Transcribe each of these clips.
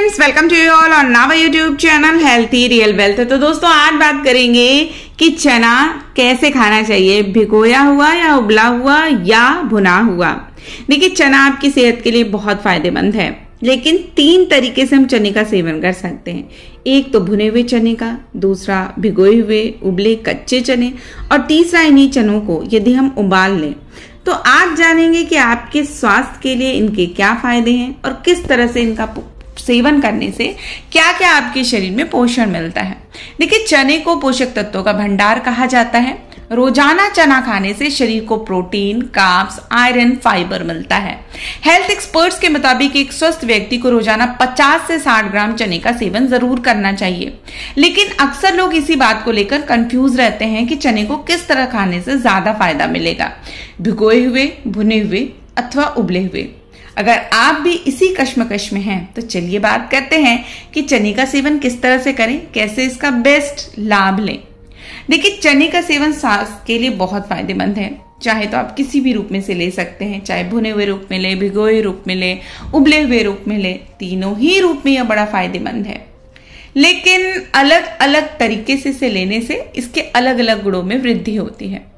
Friends, welcome to you all on our YouTube channel healthy real wealth. तो दोस्तों आज बात करेंगे कि चना कैसे खाना चाहिए, भिगोया हुआ या उबला हुआ या भुना हुआ। देखिए, चना आपकी सेहत के लिए बहुत फायदेमंद है, लेकिन 3 तरीके से हम चने का सेवन कर सकते हैं। एक तो भुने हुए चने का, दूसरा भिगोए हुए उबले कच्चे चने, और तीसरा इन्हीं चनों को यदि हम उबाल लें। तो आज जानेंगे कि आपके स्वास्थ्य के लिए इनके क्या फायदे हैं और किस तरह से इनका सेवन करने से क्या क्या आपके शरीर में पोषण मिलता है। देखिए, चने को पोषक तत्वों का भंडार कहा जाता है। रोजाना चना खाने से शरीर को प्रोटीन, कार्ब्स, आयरन, फाइबर मिलता है। हेल्थ एक्सपर्ट्स के मुताबिक एक स्वस्थ व्यक्ति को रोजाना 50 से 60 ग्राम चने का सेवन जरूर करना चाहिए। लेकिन अक्सर लोग इसी बात को लेकर कंफ्यूज रहते हैं कि चने को किस तरह खाने से ज्यादा फायदा मिलेगा, भिगोए हुए, भुने हुए अथवा उबले हुए। अगर आप भी इसी कश्मकश में हैं तो चलिए बात करते हैं कि चने का सेवन किस तरह से करें, कैसे इसका बेस्ट लाभ लें। देखिए, चने का सेवन स्वास्थ्य के लिए बहुत फायदेमंद है। चाहे तो आप किसी भी रूप में से ले सकते हैं, चाहे भुने हुए रूप में ले, भिगोए रूप में ले, उबले हुए रूप में ले, तीनों ही रूप में यह बड़ा फायदेमंद है। लेकिन अलग अलग तरीके से इसे लेने से इसके अलग अलग गुणों में वृद्धि होती है।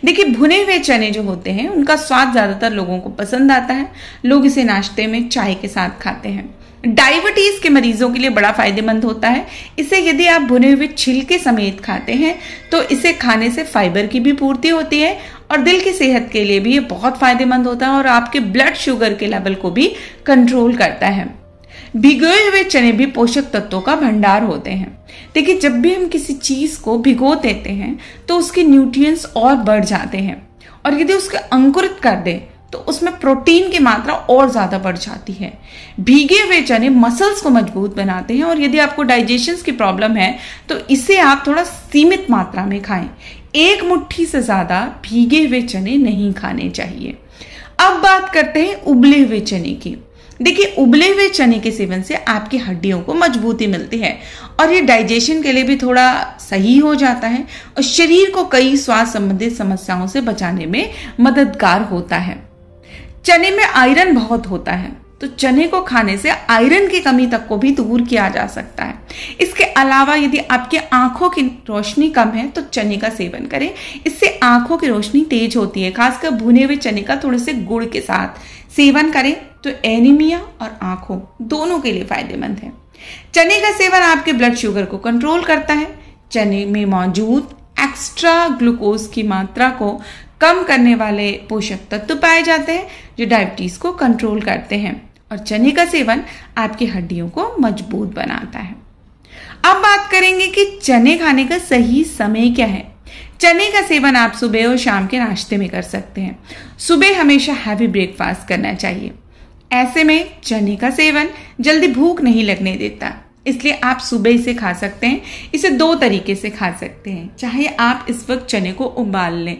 देखिए, भुने हुए चने जो होते हैं उनका स्वाद ज्यादातर लोगों को पसंद आता है। लोग इसे नाश्ते में चाय के साथ खाते हैं। डायबिटीज के मरीजों के लिए बड़ा फायदेमंद होता है। इसे यदि आप भुने हुए छिलके समेत खाते हैं तो इसे खाने से फाइबर की भी पूर्ति होती है और दिल की सेहत के लिए भी ये बहुत फायदेमंद होता है और आपके ब्लड शुगर के लेवल को भी कंट्रोल करता है। भिगोए हुए चने भी पोषक तत्वों का भंडार होते हैं। देखिए, जब भी हम किसी चीज को भिगो देते हैं तो उसके न्यूट्रिएंट्स और बढ़ जाते हैं, और यदि उसके अंकुरित कर दें तो उसमें प्रोटीन की मात्रा और ज्यादा बढ़ जाती है। भीगे हुए चने मसल्स को मजबूत बनाते हैं, और यदि आपको डाइजेशन की प्रॉब्लम है तो इसे आप थोड़ा सीमित मात्रा में खाएं। 1 मुट्ठी से ज्यादा भीगे हुए चने नहीं खाने चाहिए। अब बात करते हैं उबले हुए चने की। देखिए, उबले हुए चने के सेवन से आपकी हड्डियों को मजबूती मिलती है और ये डाइजेशन के लिए भी थोड़ा सही हो जाता है और शरीर को कई स्वास्थ्य संबंधित समस्याओं से बचाने में मददगार होता है। चने में आयरन बहुत होता है, तो चने को खाने से आयरन की कमी तक को भी दूर किया जा सकता है। इसके अलावा यदि आपकी आंखों की रोशनी कम है तो चने का सेवन करें। इससे आंखों की रोशनी तेज होती है। खासकर भुने हुए चने का थोड़े से गुड़ के साथ सेवन करें तो एनीमिया और आंखों दोनों के लिए फायदेमंद है। चने का सेवन आपके ब्लड शुगर को कंट्रोल करता है। चने में मौजूद एक्स्ट्रा ग्लूकोज की मात्रा को कम करने वाले पोषक तत्व पाए जाते हैं जो डायबिटीज को कंट्रोल करते हैं, और चने का सेवन आपकी हड्डियों को मजबूत बनाता है। अब बात करेंगे कि चने खाने का सही समय क्या है। चने का सेवन आप सुबह और शाम के नाश्ते में कर सकते हैं। सुबह हमेशा हैवी ब्रेकफास्ट करना चाहिए। ऐसे में चने का सेवन जल्दी भूख नहीं लगने देता, इसलिए आप सुबह इसे खा सकते हैं। इसे 2 तरीके से खा सकते हैं। चाहे आप इस वक्त चने को उबाल लें।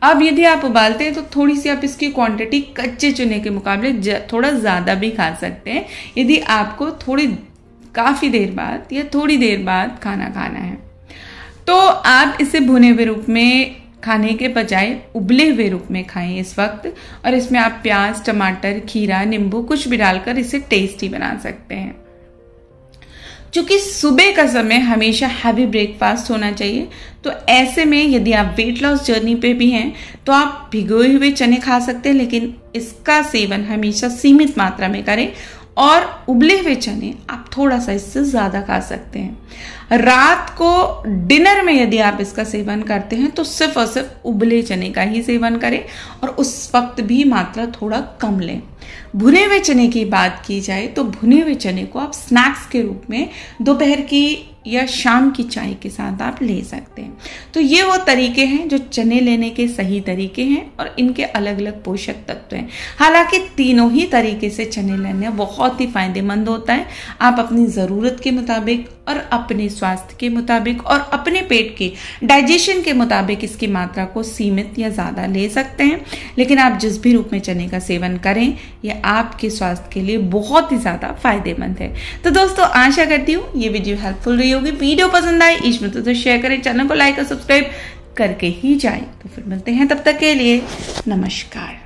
अब यदि आप उबालते हैं तो थोड़ी सी आप इसकी क्वांटिटी कच्चे चने के मुकाबले थोड़ा ज्यादा भी खा सकते हैं, यदि आपको काफी देर बाद या थोड़ी देर बाद खाना खाना है। तो आप इसे भुने हुए रूप में खाने के बजाय उबले हुए रूप में खाएं इस वक्त, और इसमें आप प्याज, टमाटर, खीरा, नींबू कुछ भी डालकर इसे टेस्टी बना सकते हैं। चूंकि सुबह का समय हमेशा हैवी ब्रेकफास्ट होना चाहिए, तो ऐसे में यदि आप वेट लॉस जर्नी पे भी हैं तो आप भिगोए हुए चने खा सकते हैं, लेकिन इसका सेवन हमेशा सीमित मात्रा में करें, और उबले हुए चने आप थोड़ा सा इससे ज्यादा खा सकते हैं। रात को डिनर में यदि आप इसका सेवन करते हैं तो सिर्फ और सिर्फ उबले चने का ही सेवन करें, और उस वक्त भी मात्रा थोड़ा कम लें। भुने हुए चने की बात की जाए तो भुने हुए चने को आप स्नैक्स के रूप में दोपहर की या शाम की चाय के साथ आप ले सकते हैं। तो ये वो तरीके हैं जो चने लेने के सही तरीके हैं, और इनके अलग अलग पोषक तत्व हैं। हालांकि तीनों ही तरीके से चने लेने बहुत ही फायदेमंद होता है। आप अपनी जरूरत के मुताबिक और अपने स्वास्थ्य के मुताबिक और अपने पेट के डाइजेशन के मुताबिक इसकी मात्रा को सीमित या ज्यादा ले सकते हैं। लेकिन आप जिस भी रूप में चने का सेवन करें, यह आपके स्वास्थ्य के लिए बहुत ही ज्यादा फायदेमंद है। तो दोस्तों, आशा करती हूँ ये वीडियो हेल्पफुल रही होगी। वीडियो पसंद आए इसमें तो शेयर करें, चैनल को लाइक और सब्सक्राइब करके ही जाएं। तो फिर मिलते हैं, तब तक के लिए नमस्कार।